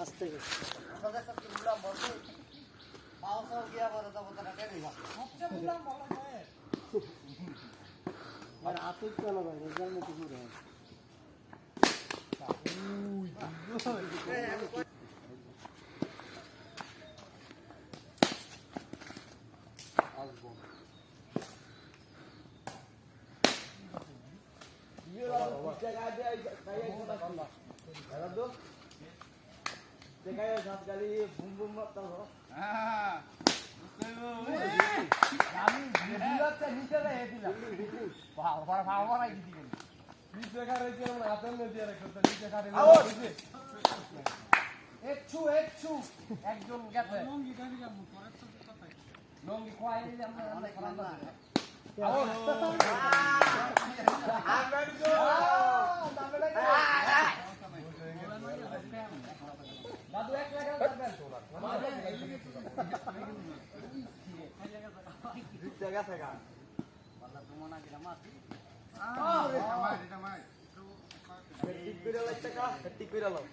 আস্তে আতুর কেন ভাই রেজাল্ট মতো ঘুরে একজন গেছে লঙ্গি খোয়াই দিলে আমরা অনেক রান্না দাদু এক লাখ গেছে গা তোমার আগে মাটি ঠিক করে লাগতে কা ঠিক করে লাও